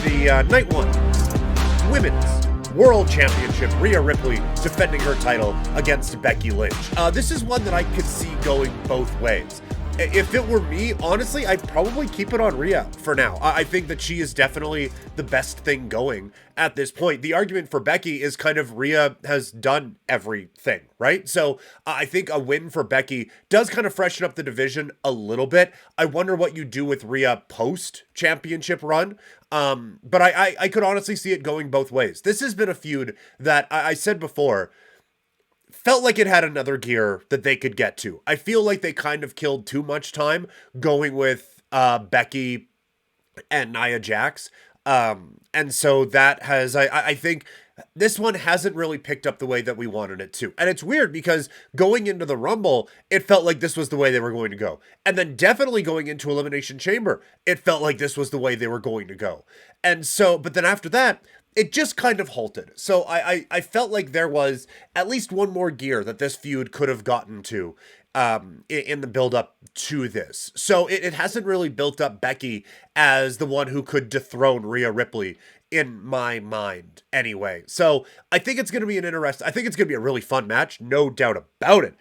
the Night 1 Women's World Championship, Rhea Ripley defending her title against Becky Lynch. This is one that I could see going both ways. If it were me, honestly, I'd probably keep it on Rhea for now. I think that she is definitely the best thing going at this point. The argument for Becky is kind of Rhea has done everything, right? So I think a win for Becky does kind of freshen up the division a little bit. I wonder what you do with Rhea post-championship run. But I could honestly see it going both ways. This has been a feud that I said before, felt like it had another gear that they could get to. I feel like they kind of killed too much time going with Becky and Nia Jax. And so that has, I think this one hasn't really picked up the way that we wanted it to. And it's weird because going into the Rumble, it felt like this was the way they were going to go. And then definitely going into Elimination Chamber, it felt like this was the way they were going to go. And so, but then after that, it just kind of halted. So I felt like there was at least one more gear that this feud could have gotten to in the build-up to this. So it hasn't really built up Becky as the one who could dethrone Rhea Ripley in my mind anyway. So I think it's going to be I think it's going to be a really fun match, no doubt about it.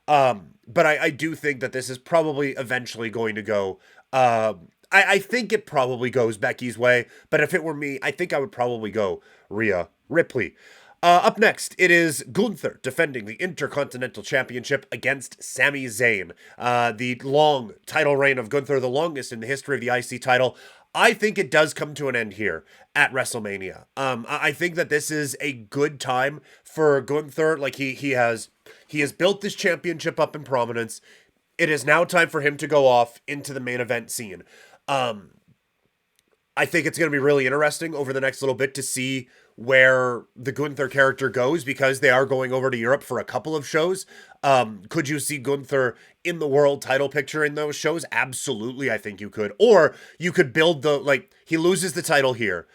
But I do think that this is probably eventually going to go I think it probably goes Becky's way, but if it were me, I think I would probably go Rhea Ripley. Up next, it is Gunther defending the Intercontinental Championship against Sami Zayn. The long title reign of Gunther, the longest in the history of the IC title. I think it does come to an end here at WrestleMania. I think that this is a good time for Gunther. Like he has built this championship up in prominence. It is now time for him to go off into the main event scene. I think it's going to be really interesting over the next little bit to see where the Gunther character goes because they are going over to Europe for a couple of shows. Could you see Gunther in the world title picture in those shows? Absolutely, I think you could. Or you could build he loses the title here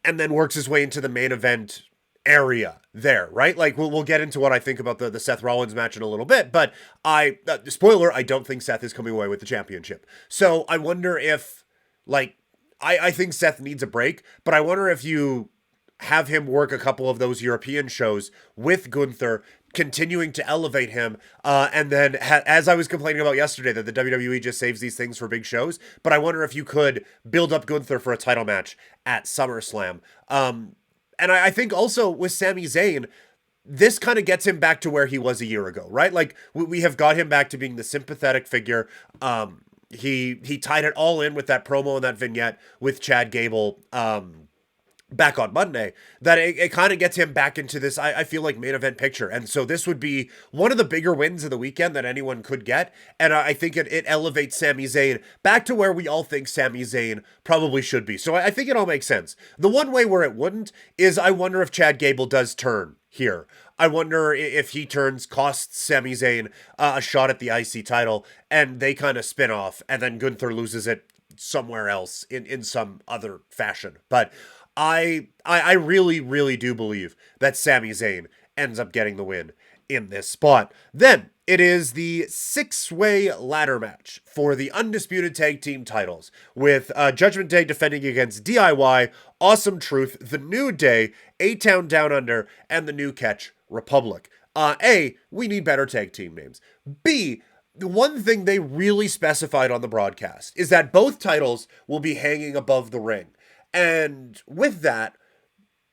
and then works his way into the main event area there, right? Like we'll get into what I think about the Seth Rollins match in a little bit, but spoiler, I don't think Seth is coming away with the championship. So I wonder if I think Seth needs a break, but I wonder if you have him work a couple of those European shows with Gunther, continuing to elevate him, and then as I was complaining about yesterday that the WWE just saves these things for big shows, but I wonder if you could build up Gunther for a title match at SummerSlam. And I think also with Sami Zayn, this kind of gets him back to where he was a year ago, right? Like we have got him back to being the sympathetic figure. He tied it all in with that promo and that vignette with Chad Gable back on Monday, that it kind of gets him back into this, I feel like, main event picture. And so this would be one of the bigger wins of the weekend that anyone could get. And I think it elevates Sami Zayn back to where we all think Sami Zayn probably should be. So I think it all makes sense. The one way where it wouldn't is I wonder if Chad Gable does turn here. I wonder if he turns, costs Sami Zayn a shot at the IC title, and they kind of spin off, and then Gunther loses it somewhere else in some other fashion. But I really, really do believe that Sami Zayn ends up getting the win in this spot. Then it is the 6-way ladder match for the undisputed tag team titles with Judgment Day defending against DIY, Awesome Truth, The New Day, A-Town Down Under, and the New Catch Republic. A, we need better tag team names. B, the one thing they really specified on the broadcast is that both titles will be hanging above the ring. And with that,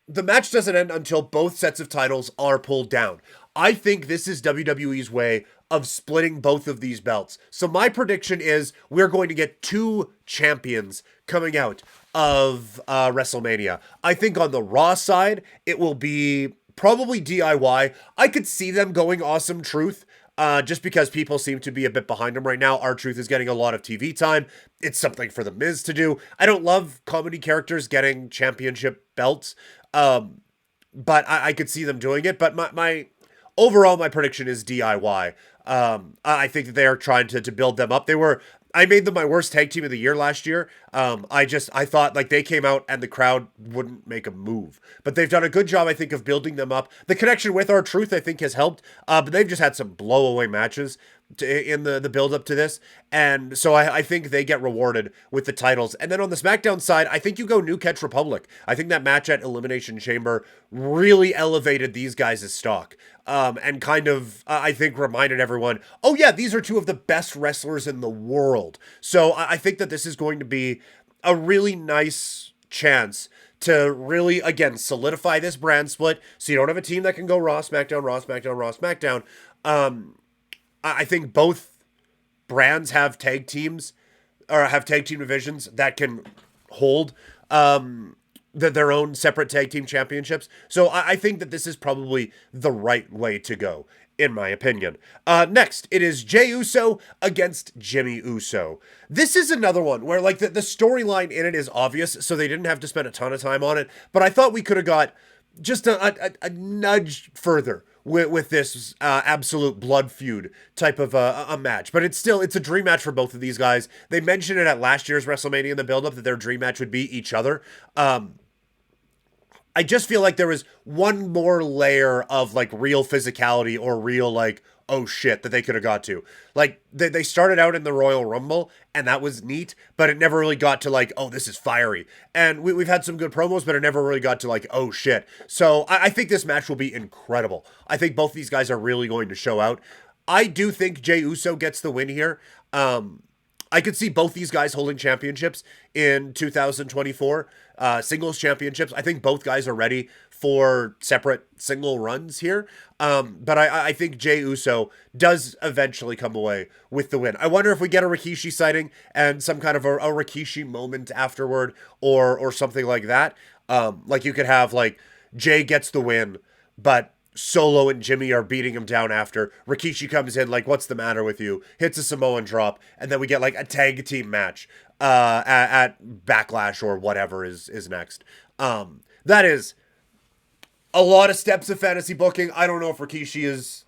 the match doesn't end until both sets of titles are pulled down. I think this is WWE's way of splitting both of these belts. So my prediction is we're going to get 2 champions coming out of WrestleMania. I think on the Raw side, it will be probably DIY. I could see them going Awesome Truth. Just because people seem to be a bit behind him right now. R-Truth is getting a lot of TV time. It's something for The Miz to do. I don't love comedy characters getting championship belts, but I could see them doing it. But my overall, my prediction is DIY. I think that they are trying to build them up. I made them my worst tag team of the year last year. I thought like they came out and the crowd wouldn't make a move, but they've done a good job, I think, of building them up. The connection with R-Truth, I think, has helped, but they've just had some blow away matches in the build up to this, and so I think they get rewarded with the titles. And then on the SmackDown side, I think you go New Catch Republic. I think that match at Elimination Chamber really elevated these guys' stock, and kind of I think reminded everyone, oh yeah, these are two of the best wrestlers in the world. So I think that this is going to be a really nice chance to really, again, solidify this brand split, so you don't have a team that can go Raw, SmackDown, Raw, SmackDown, Raw, SmackDown. I think both brands have tag teams, or have tag team divisions that can hold their own separate tag team championships. So I think that this is probably the right way to go, in my opinion. Next, it is Jey Uso against Jimmy Uso. This is another one where, like, the storyline in it is obvious, so they didn't have to spend a ton of time on it, but I thought we could have got just a nudge further with this absolute blood feud type of a match. But it's a dream match for both of these guys. They mentioned it at last year's WrestleMania in the build-up that their dream match would be each other. I just feel like there was one more layer of, like, real physicality or real, like, oh shit, that they could have got to. Like, they started out in the Royal Rumble, and that was neat, but it never really got to, like, oh, this is fiery. And we've had some good promos, but it never really got to, like, oh shit. So I think this match will be incredible. I think both these guys are really going to show out. I do think Jey Uso gets the win here. I could see both these guys holding championships in 2024, singles championships. I think both guys are ready for separate single runs here. But I think Jey Uso does eventually come away with the win. I wonder if we get a Rikishi sighting and some kind of a Rikishi moment afterward, or something like that. Like, you could have, like, Jey gets the win, but Solo and Jimmy are beating him down after. Rikishi comes in like, what's the matter with you? Hits a Samoan drop, and then we get, like, a tag team match at Backlash or whatever is next. That is a lot of steps of fantasy booking. I don't know if Rikishi is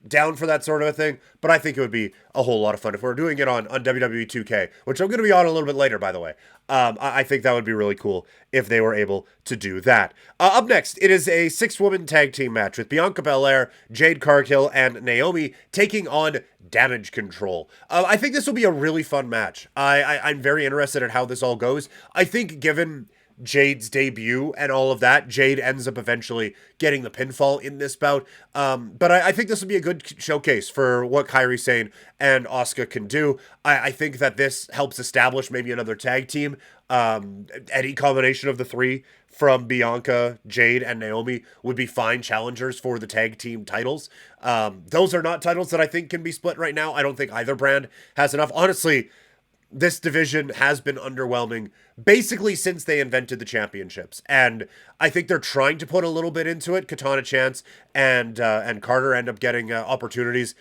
down for that sort of a thing, but I think it would be a whole lot of fun if we're doing it on WWE 2K, which I'm going to be on a little bit later, by the way. I think that would be really cool if they were able to do that. Up next, it is a 6-woman tag team match with Bianca Belair, Jade Cargill, and Naomi taking on Damage Control. I think this will be a really fun match. I'm very interested in how this all goes. I think given Jade's debut and all of that, Jade ends up eventually getting the pinfall in this bout. But I think this will be a good showcase for what Kairi Sane and Asuka can do. I think that this helps establish maybe another tag team. Any combination of the three from Bianca, Jade, and Naomi would be fine challengers for the tag team titles. Those are not titles that I think can be split right now. I don't think either brand has enough. Honestly, this division has been underwhelming basically since they invented the championships, and I think they're trying to put a little bit into it. Katana Chance and Carter end up getting opportunities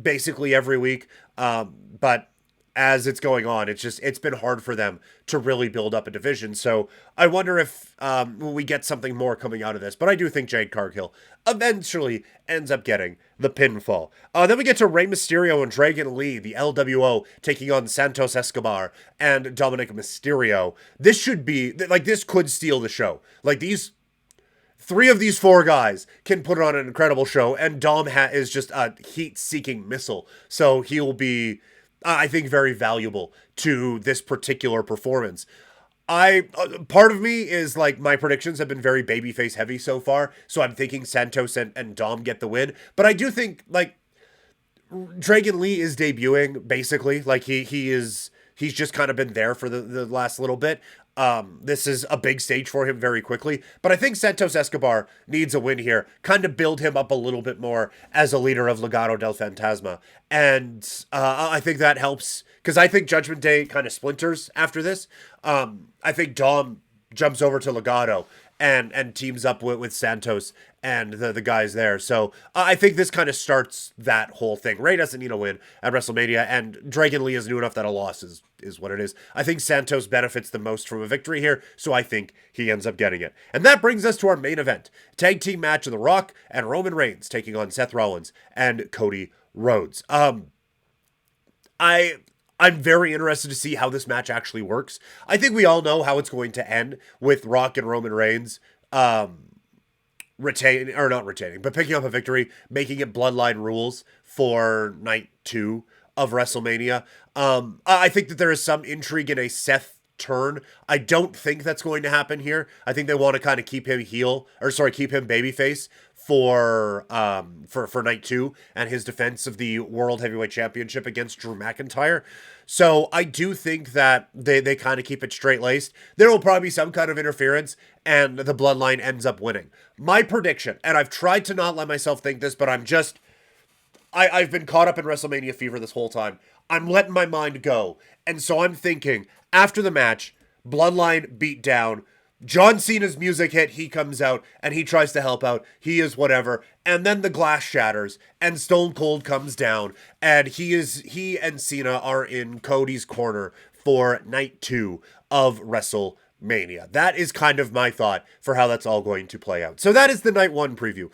basically every week, but as it's going on, it's been hard for them to really build up a division. So I wonder if we get something more coming out of this. But I do think Jade Cargill eventually ends up getting the pinfall. Then we get to Rey Mysterio and Dragon Lee, the LWO, taking on Santos Escobar and Dominic Mysterio. This should be, like, this could steal the show. Like, three of these four guys can put on an incredible show, and Dom is just a heat-seeking missile. So he'll be, I think, very valuable to this particular performance. Part of me is like, my predictions have been very babyface heavy so far, so I'm thinking Santos and Dom get the win. But I do think, like, Dragon Lee is debuting, basically. Like, he's just kind of been there for the last little bit. This is a big stage for him very quickly. But I think Santos Escobar needs a win here, kind of build him up a little bit more as a leader of Legado del Fantasma. And I think that helps, because I think Judgment Day kind of splinters after this. I think Dom jumps over to Legado and teams up with Santos and the guys there. So I think this kind of starts that whole thing. Rey doesn't need a win at WrestleMania, and Dragon Lee is new enough that a loss is what it is. I think Santos benefits the most from a victory here, so I think he ends up getting it. And that brings us to our main event. Tag team match of The Rock and Roman Reigns taking on Seth Rollins and Cody Rhodes. I'm very interested to see how this match actually works. I think we all know how it's going to end with Rock and Roman Reigns retain or not retaining, but picking up a victory, making it bloodline rules for night 2 of WrestleMania. I think that there is some intrigue in a Seth turn. I don't think that's going to happen here. I think they want to kind of keep him keep him babyface for night 2 and his defense of the World Heavyweight Championship against Drew McIntyre. So I do think that they kind of keep it straight laced. There will probably be some kind of interference, and the Bloodline ends up winning. My prediction, and I've tried to not let myself think this, but I've been caught up in WrestleMania fever this whole time. I'm letting my mind go. And so I'm thinking, after the match, Bloodline beat down, John Cena's music hit, he comes out, and he tries to help out. He is whatever. And then the glass shatters, and Stone Cold comes down, and he and Cena are in Cody's corner for night 2 of WrestleMania. That is kind of my thought for how that's all going to play out. So that is the night 1 preview